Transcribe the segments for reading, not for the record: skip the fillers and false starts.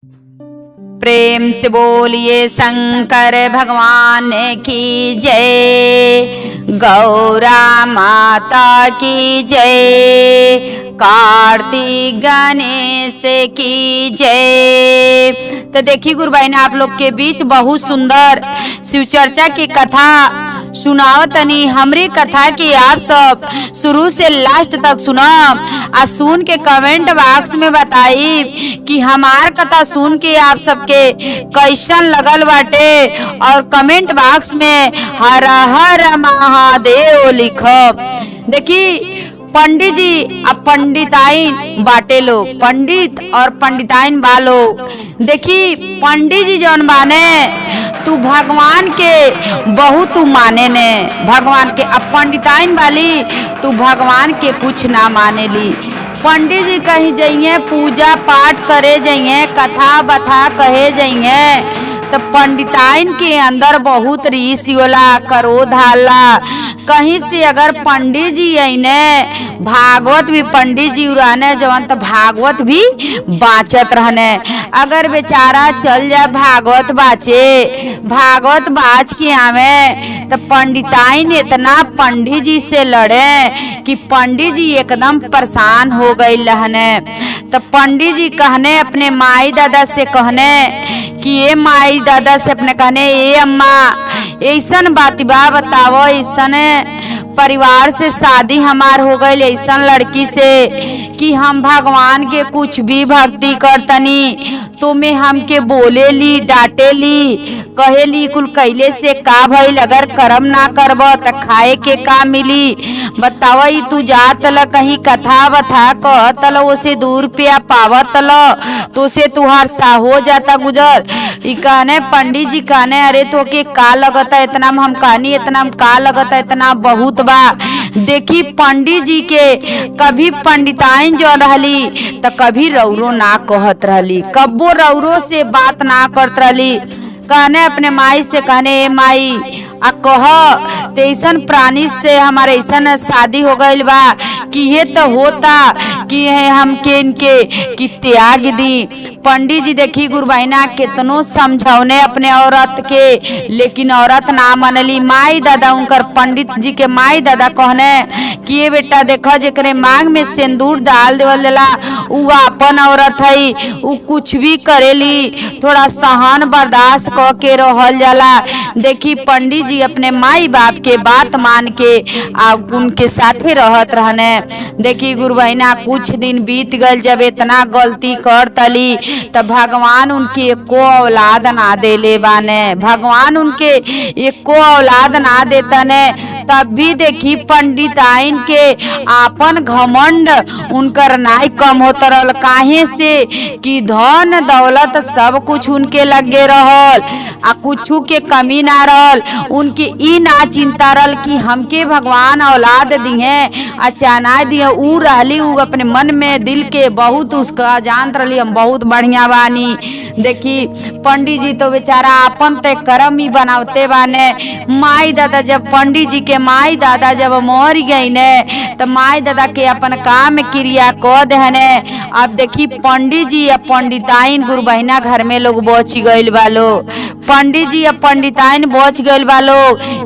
प्रेम से बोलिए शंकर भगवान की जय, गौरा माता की जय, कार्तिक गणेश की जय। तो देखिए गुरुबाई ने आप लोग के बीच बहुत सुंदर शिव चर्चा की कथा सुनावतनी। हमरी कथा की आप सब शुरू से लास्ट तक सुनम आ सुन के कमेंट बॉक्स में बताई कि हमार कथा सुन के आप सबके कैसन लगल बाटे, और कमेंट बॉक्स में हर हर महादेव लिखब। देखी पंडित जी अब पंडिताइन बाटे लोग, पंडित और पंडिताइन बालो। देखी पंडित जी जौन माने तू भगवान के बहुत तू माने ने भगवान के, अब पंडिताइन वाली तू भगवान के कुछ ना माने ली। पंडित जी कहीं जाइए पूजा पाठ करे जाइए, कथा बथा कहे जाइए, तो पंडिताइन के अंदर बहुत रीस होला, क्रोध आला। कहीं से अगर पंडित जी आईने भागवत भी पंडित जी रहने जवन तो भागवत भी बाचत रहने। अगर बेचारा चल जाए भागवत बाचे, भागवत बाच के आवे तो पंडिताइन इतना पंडित जी से लड़े कि पंडित जी एकदम परेशान हो गई रहने। तो पंडित जी कहने अपने माई दादा से कहने कि ये माई दादा से अपने कहने ये अम्मा ऐसन बात बा बतावो, ऐसन परिवार से शादी हमार हो गई ऐसन लड़की से कि हम भगवान के कुछ भी भक्ति करतनी तुम्हें हमके बोले ली डांटे ली कहे ली कुल कैले से का भइल, अगर कर्म ना करब त खाए के का मिली बताव। तू जात ल कहीं कथा बथा कहतल उसे 2 रुपया पावतल तो से तुहार सा हो जाता गुजर। ई कहने पंडित जी कहने अरे तो के का लगता इतना, हम कहनी इतना का लगता इतना बहुत बा। देखी पंडित जी के कभी पंडिताइन जो रहली तो कभी रौरो ना कहत रहली, कब्बो रौरो से बात ना करत रहली। कहने अपने माई से कहने माई आ कह तैसन प्राणी से हमारे ऐसा शादी हो गई बा कि ये तो होता कि हमके इनके कि त्याग दी। पंडित जी देखी गुरुबाइना कितनो समझौने अपने औरत के, लेकिन औरत ना मनली। माई दादा उनकर पंडित जी के माई दादा कहने कि ये बेटा देखो जेकरे मांग में सिंदूर डाल देवला उ अपन औरत है, उ कुछ भी करेली, थोड़ा सहन बर्दाश्त क के रहल जाला। देखी पंडित जी अपने माई बाप के बात मान के आप उनके साथे रहत रहने। देखी गुरुबहिना कुछ दिन बीत गल, जब इतना गलती कर तली तब भगवान उनके एको औलाद ना देले बाने, भगवान उनके एको औलाद ना देतने। तब भी देखी पंडिताइन के आपन घमंड उनकर नाई कम होत रहल, काहे से कि धन दौलत सब कुछ उनके लगे रहल आ कुछू के कमी ना रहल। उनकी ई ना चिंता रहल कि हमके भगवान औलाद दिए अचाना दिए, ऊ रहली ऊ अपने मन में दिल के बहुत उसका जानत रहली हम बहुत बढ़िया बानी। देखी पंडित जी तो बेचारा अपन ते कर्म ही बनावते बाने। माई दादा जब पंडित जी के माई दादा जब मर गई ने तो माई दादा के अपन काम क्रिया क देहने। अब देखी पंडित जी या पंडिताइन गुरु बहिना घर में लोग बच गइल बालो, पंडित जी या पंडिताइन बच गइल बालो,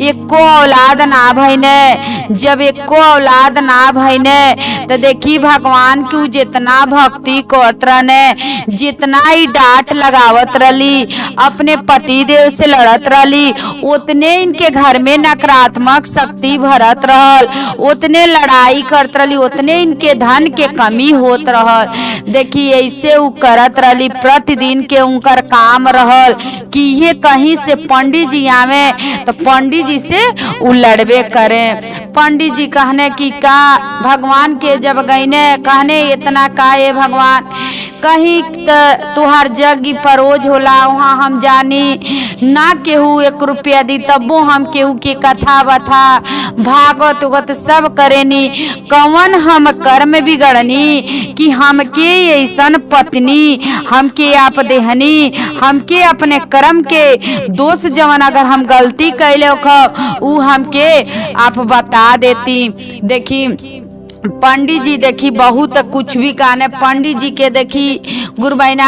एको औलाद ना भइने। जब एको औलाद ना भइने तो देखी भगवान की जितना भक्ति करत रहने, जितना ही डांट लगावत रही, अपने पति देव से लड़त रही, उतने इनके घर में नकारात्मक शक्ति भरत रहल, उतने लड़ाई करत रही, उतने इनके धन के कमी होत रहल। देखी ऐसे उ करत रही, प्रतिदिन के उनकर काम रहल कि ये कहीं से पंडित जी आवे तो पंडित जी से उ लड़बे करे। पंडित जी कहने कि का भगवान के जब गईने कहने इतना का ये भगवान कहीं तुहार जग परोज होला वहाँ हम जानी ना केहू 1 रुपया दी तबो हम केहू के कथा बथा भागवत उगत सब करेनी। कवन हम कर्म बिगड़नी कि हमके ऐसन पत्नी हमके आप देहनी, हमके अपने कर्म के दोष जवन अगर हम गलती कैले उ हमके आप बता देती। देखी पंडित जी देखी बहुत कुछ भी कहने, पंडित जी के देखी गुरु बहिना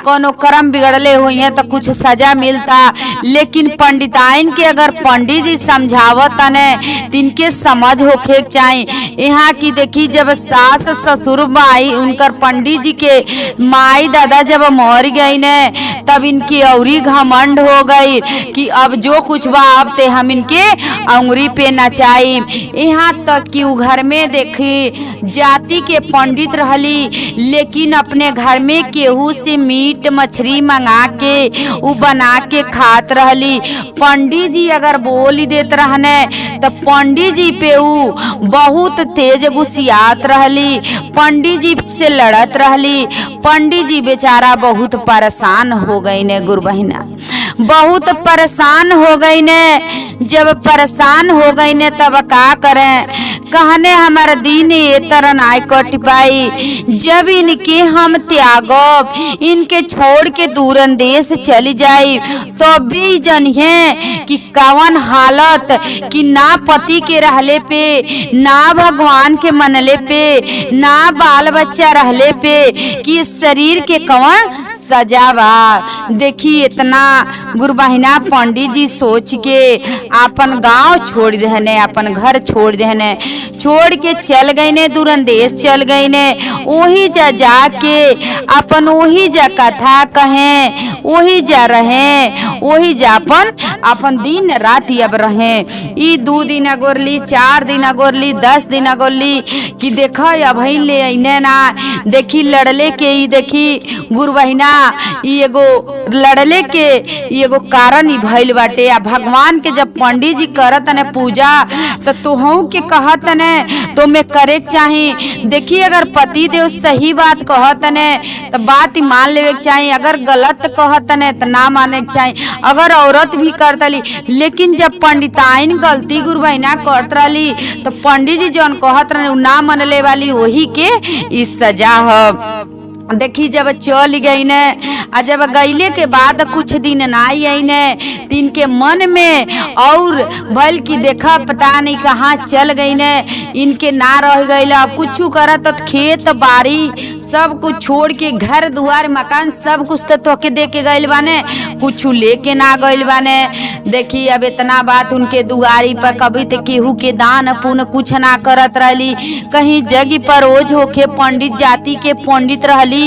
कोनो कर्म बिगड़ले हुई है तो कुछ सजा मिलता, लेकिन पंडिताइन के अगर पंडित जी समझावत ने तिनके समझ होके चाहिए। यहाँ की देखी जब सास ससुर माई उनकर पंडित जी के माई दादा जब मर गई ने तब इनकी औरी घमंड हो गई कि अब जो कुछ बा अब ते हम इनके अंगुरी पे नचाई। यहाँ तक कि उ घर में देखी जाति के पंडित रहली, लेकिन अपने घर में केहू से मीट मछली मंगा के उ बना के खात रहली। पंडित जी अगर बोली देत रहने तो पंडित जी पे उ बहुत तेज गुस्सियात रहली, पंडित जी से लड़त रहली। पंडित जी बेचारा बहुत परेशान हो गई ने गुरु बहिना, बहुत परेशान हो गई ने। जब परेशान हो गई ने तब का करें, कहने हमारा दिन ये तरह नाय कट पाई। जब इनके हम त्यागब, इनके छोड़ के दूर देश चली जाई तो भी जनिए कि कवन हालत कि ना पति के रहले पे, ना भगवान के मनले पे, ना बाल बच्चा रहले पे कि शरीर के कवन सजावा। देखी इतना गुरु बहिना पंडित जी सोच के अपन गांव छोड़ देने, अपन घर छोड़ देने, छोड़ के चल गई ने दूरंदेश चल गई ने। वही जा जाके अपन वही जा कथा कहें, वही जा रहे, वही जा अपन दिन रात अब रहे। ई 2 दिन अगोरली, 4 दिन अगोरली, 10 दिन अगोरली कि देखा अब ले अने ना। देखी लड़ले के ई देखी गुरु बहिना ई एगो लड़ले के एगो कारण ही भइल बाटे। आ भगवान के जब पंडित जी करत ने पूजा तो तुहू के कहत ने तो मैं करे चाहिए। देखिए अगर पति देव सही बात कहत ने तो बात ही मान लेवे के चाहिए, अगर गलत कहत ने तो ना माने के चाहिए। अगर औरत भी करतली, लेकिन जब पंडिताइन गलती गुरु बहिना करत रही तो पंडित जी जौन कहत रहे ना मनले वाली वही के इस सजा है। देखी जब चल गई ने, आ जब गईले के बाद कुछ दिन ना आई ने, तीन के मन में और भल की देखा पता नहीं कहाँ चल गई ने, इनके ना रह गई। अब कुछ करत तो खेत बाड़ी सब कुछ छोड़ के घर दुआर मकान सब कुछ तो के दे के गइल बाने, कुछ लेके ना गइल बाने। देखी अब इतना बात उनके दुआरी पर कभी तो केहू के दान पुण्य कुछ ना करत रहली। कहीं जगी परोज होके पंडित जाति के पंडित रहली,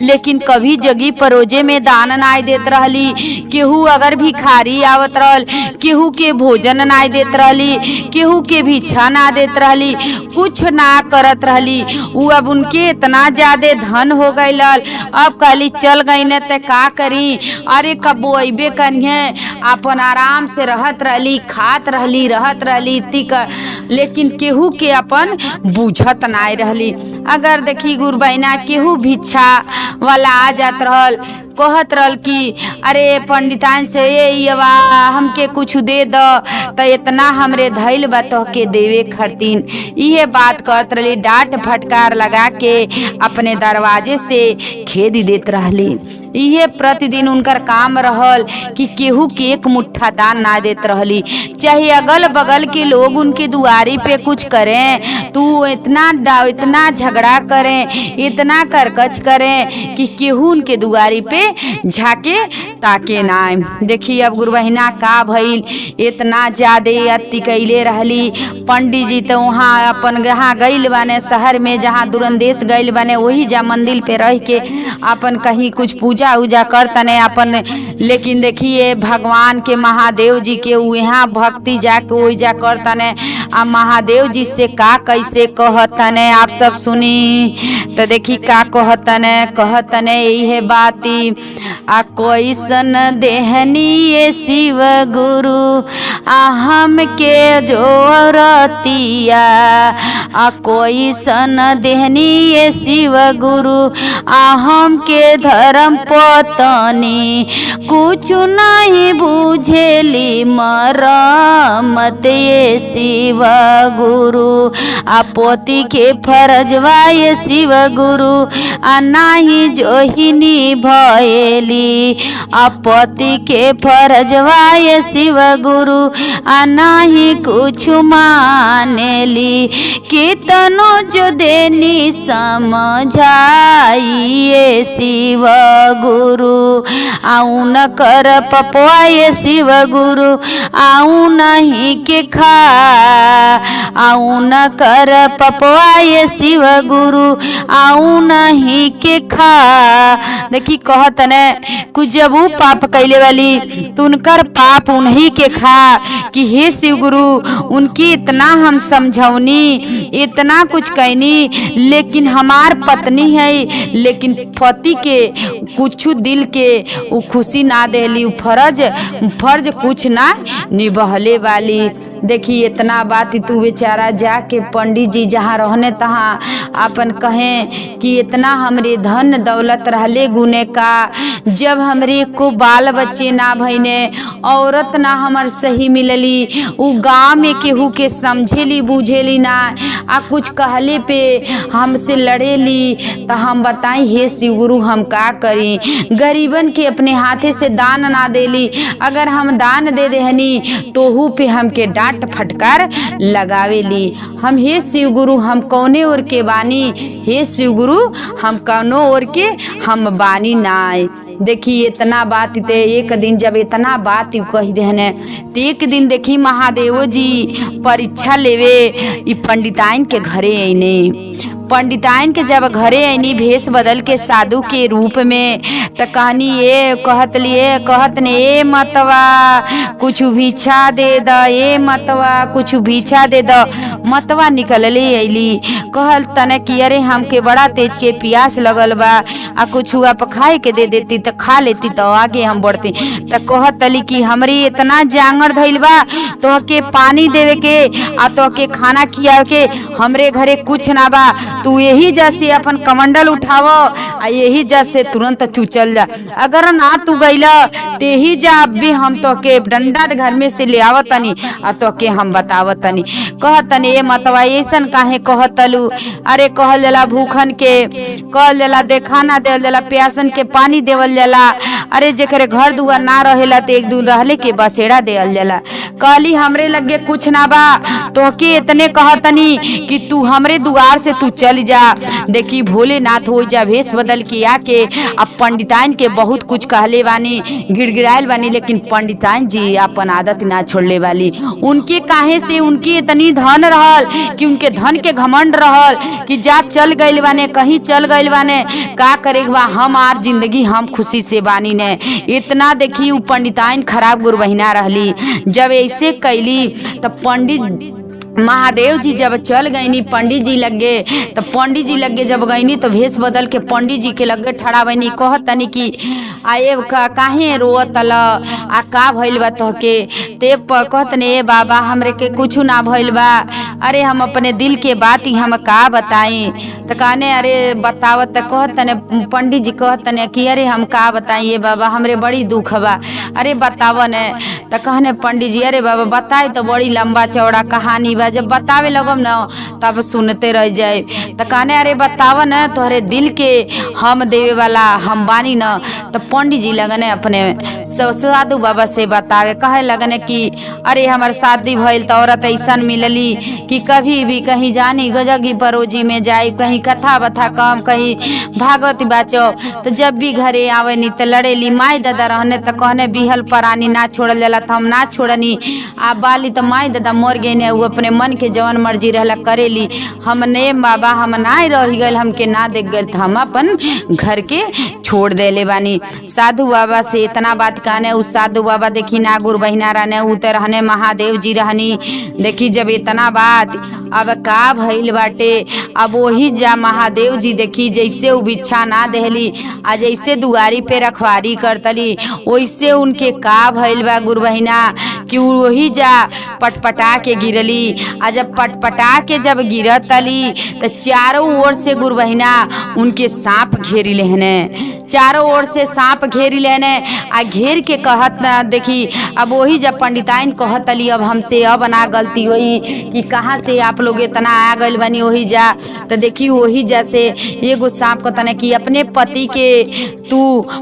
लेकिन कभी जगी परोजे में दान ना देत रहली। केहू अगर भिखारी आवत रहल, केहू के भोजन ना देत रहली, केहू के भिक्षा ना देत रहली, कुछ ना करत रहली। उ अब उनके इतना ज्यादा धन हो गई, अब कहली चल गई ने ते का करी। अरे कबो अबे करिए, अपन आराम से रहत रहली, खात रहली, रहत रहली तिक, लेकिन केहू के अपन बुझत ना रहली। अगर देखी गुरु बहिना केहू भिक्षा वाला आ जात रहल, कहत रहल कि अरे पंडितान से ये हमके कुछ दे द, तो इतना हमरे धैल बा तो के देवे खरतीन। ये बात करत रहली, डांट फटकार लगा के अपने दरवाजे से खेद देत रहली। ये प्रतिदिन उनकर काम रहल कि केहू के एक मुट्ठा दान ना देत रहली। चाहे अगल बगल के लोग उनके दुआरी पे कुछ करें तो इतना झगड़ा करें, इतना करकच करें कि केहू उनके दुआरी पे झाके ताके ना। देखी अब गुरु बहिना का भइल, इतना ज्यादा अति कैले रहली। पंडित जी तो वहाँ अपन जहाँ गइल बाने शहर में, जहाँ दूरंदेश गइल बाने वही जा मंदिर पे रह के अपन कहीं कुछ पूजा उजा करतने अपन। लेकिन देखिए भगवान के महादेव जी के यहाँ भक्ति जाके वही जा करतने। आ महादेव जी से का कैसे कहतने आप सब सुनी तो देखी का कहतने यही है बाती। आ कैसन देहनी ये शिव गुरु हम के जोरतिया, आ कैसन देहनी ये शिव गुरु हम के धर्म पत्नी कुछ नहीं बुझेली मरमत ये शिव गुरु आ पति के फरजवा ये शिव गुरु आ नाही जोहिनी भयली आ पति के फरजवा ये शिव गुरु आ नाही कुछ मानेली कितनो जो देनी समझाइए शिव गुरु आऊ न कर पपवा ये शिव गुरु आऊ नहीं के खा आऊ न कर पपवा ये शिव गुरु आऊ नहीं के खा। देखी कहत न कुछ जब वो पाप कैले वाली तो उनकर पाप उन्हीं के खा कि हे शिव गुरु उनकी इतना हम समझौनी इतना कुछ कहनी लेकिन हमार पत्नी है लेकिन पति के कुछ दिल के वो खुशी ना देली फर्ज कुछ ना निभले वाली। देखिए इतना बात तू बेचारा जाके पंडित जी जहाँ रहने तहाँ अपन कहें कि इतना हमरे धन दौलत रहले गुने का जब हमरे को बाल बच्चे ना भइने औरत ना हमार सही मिलली उ गाँव में केहू के समझेली बुझेली ना आ कुछ कहले पे हमसे लड़ेली तो हम बताई हे शिव गुरु हम का करी गरीबन के अपने हाथे से दान ना देली अगर हम दान दे देहनी तोहू पे हमके डांट फटकार लगावेली। हम हे शिव गुरु हम कौने ओर के बानी हे शिव गुरु हम कौनो ओर के हम बानी नाय। देखी इतना बात ते एक दिन जब इतना बात कही देने तो एक दिन देखी महादेव जी परीक्षा लेवे ई पंडिताइन के घरे आईने पंडिताइन के जब घरे आईनी भेष बदल के साधु के रूप में तो कहनी ये कहत ने ए मतवा कुछ भिक्षा दे द ए मतवा कुछ भिक्षा दे द मतवा निकलले अली कहल तने कि अरे हमके बड़ा तेज के प्यास लगल बा आ कुछ आप खाए के दे देती तो खा लेती तो आगे हम बढ़ती तो कहत अली कि हमरी इतना जांगर धइल बा तो के पानी देवे के आ तो के खाना खियावे के हमरे घरे कुछ ना बा तू यही जैसे अपन कमंडल उठाव आ यही जैसे तुरंत तू चल जा अगर ना तू गईला तेही जा अब भी हम तो के डंडा घर में से ले आवतनी आ तो के हम बतावतनी कहतनी ए मतवा ऐसन काहे कहतलू अरे कहल जला भूखन के कहल जला देखाना देवल जला प्यासन के पानी देवल जला अरे जेकरे घर दुआर ना रहेला तो एक दूर रहले के बसेड़ा देवल जला कहली हमरे लगे कुछ ना बा तो के इतने कहतनी कि तू हमरे दुआर से तू चल जा। देखी भोलेनाथ हो जा भेष बदल के आके अब पंडिताइन के बहुत कुछ कहले बानी गिड़गिड़ाइल बानी लेकिन पंडिताइन जी अपन आदत ना छोड़ले वाली उनके काहे से उनकी इतनी धन रहल कि उनके धन के घमंड रहल कि जा चल गइल बाने कहीं चल गइल बाने का करे बा हमार जिंदगी हम खुशी से बानी ने इतना। देखी उ पंडिताइन खराब गुरबहिना रहली जब ऐसे कैली तब पंडित महादेव जी जब चल गईनी पंडित जी लगे तो पंडित जी लगे जब गईनी तो भेष बदल के पंडित जी के लगे ठड़ा बनी कहतनी कि आए काहे रोतल आ का भइल बा तोहके ते कहतने ए बाबा हमरे के कुछ ना भइल बा अरे हम अपने दिल के बात ही हम का बताई तो कहने अरे बतावत कहतने पंडित जी कहतने कि अरे हम का बताइए बाबा हमरे बड़ी दुख बा अरे बताव ने तो कहने पंडित जी अरे बाबा बताए तो बड़ी लंबा चौड़ा कहानी बा जब बतावे लगम न तब सुनते रह जाए तो कहने अरे बताव न तोहरे दिल के हम देवे वाला हम बानी न। तो पंडित जी लगने अपने साधु बाबा से बतावे कहे लगने कि अरे हमार शादी भइल तो औरत ऐसा मिलली कि कभी भी कहीं जानी गजगी परोजी में जाए कहीं कथा बथा कम कहीं भागवत बाचो तो जब भी घरे आवे नी तो लड़ेली माई दादा रहने तो कहने बिहल परानी ना छोड़ल जाला तो हम ना छोड़नी आ बाली तो माई दादा मर गए ने वो अपने मन के जवन मर्जी रहला करेली हम ने बाबा हम ना रह गए हमके ना देख गए तो हम अपन घर के छोड़ देले बानी। साधु बाबा से इतना बात कहने उस साधु बाबा देखी ना गुरबहिना रहने उतर रहने महादेव जी रहनी। देखी जब इतना बात अब का भइल बाटे अब वही जा महादेव जी देखी जैसे वो भिक्षा ना देहली आ जैसे दुआरी पे रखवारी करतली वैसे उनके का भइल बा गुरबहिना कि वही जा पटपटा के गिरली आ जब पटपटा के जब गिरत तली तो चारों ओर से गुरुबहिना उनके सांप घेरी लेहने, चारों ओर से सांप घेरी लेने आ घेर के कहत ना देखी। अब वही जब पंडिताइन कहत अली अब हमसे अब ना गलती हुई कि कहाँ से आप लोग इतना आ गए बनी वही जा। तो देखी वही जैसे एगो सांप कहता कि अपने पति के तू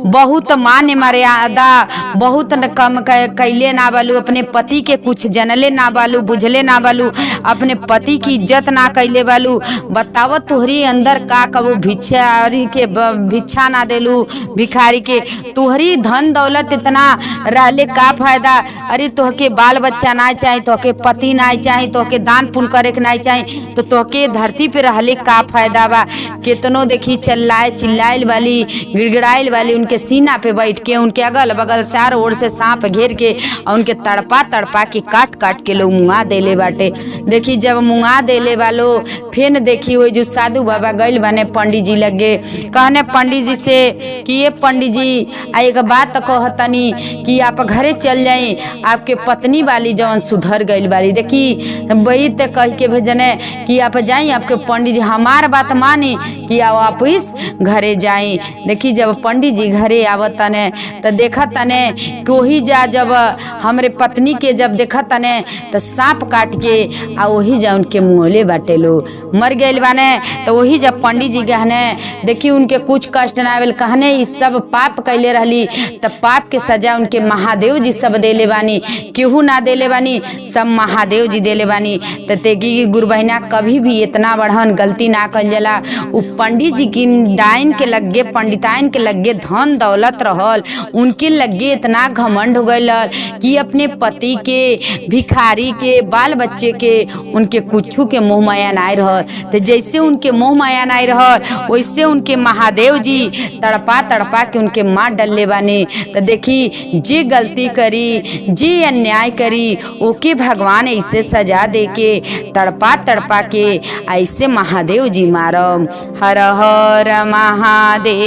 बहुत मान मर्यादा बहुत कम कैले ना बालू, अपने पति के कुछ जनले ना बालू, बुझले ना बालू, अपने पति की इज्जत ना कैले बालू। बताव तुहरी अंदर का कबू भिक्षारी के भिक्षा ना देलू, भिखारी के तुहरी धन दौलत इतना रहले का फायदा। अरे तोहके बाल बच्चा ना चाहिए, तोहके पति ना चाहिए, तोहके दान पुण्य करे के ना चाहिए, तो तोहके धरती पे रहले का फायदा बा। कितनो देखी चिल्लाइल वाली गिड़गिड़ाइल वाली उनके सीना पे बैठ के उनके अगल बगल चारों ओर से सांप घेर के और उनके तड़पा तड़पा के काट काट के लोग मुँगा देले बाटे। देखी जब मुँगा देले वालो फिर देखी वो जो साधु बाबा गइल बने पंडित जी लगे, कहने पंडित जी से कि ये पंडित जी एक बात तो कहतनी कि आप घरे चल जाई, आपके पत्नी वाली जवन सुधर गइल वाली। देखी वही तो कह के भेजने कि आप जाई, आपके पंडित जी हमार बात मानी कि आप वापिस घरे जाई। देखी जब पंडित जी घरे आवतने तो देखतने कि वही जा जब हमरे पत्नी के जब देखतने तो सांप काट के आ वही जा उनके मुँहले बाटे लोग मर गए बाने। तो वही जब पंडित जी कहने देखी उनके कुछ कष्ट ना आवेल, कहने ये सब पाप कैले रहली तब पाप के सजा उनके महादेव जी सब देले बानी, केहू ना देले बानी, सब महादेव जी देले बानी। तो तेगी गुरुबहिना कभी भी इतना बढ़न गलती ना कर जाला। उ पंडित जी की डाइन के लगे पंडिताइन के लगे धन दौलत रहल, उनके लगे इतना घमंड हो गए कि अपने पति के भिखारी के बाल बच्चे के उनके कुछू के मोह माया नाय रहल। तो जैसे उनके मोह माया नाय रहल वैसे उनके महादेव जी तड़पा तड़पा के उनके मार डलले बाने। तो देखी जे गलती करी जे अन्याय करी ओके भगवान ऐसे सजा दे के तड़पा तड़पा के ऐसे महादेव जी मारम। हर हर महादेव।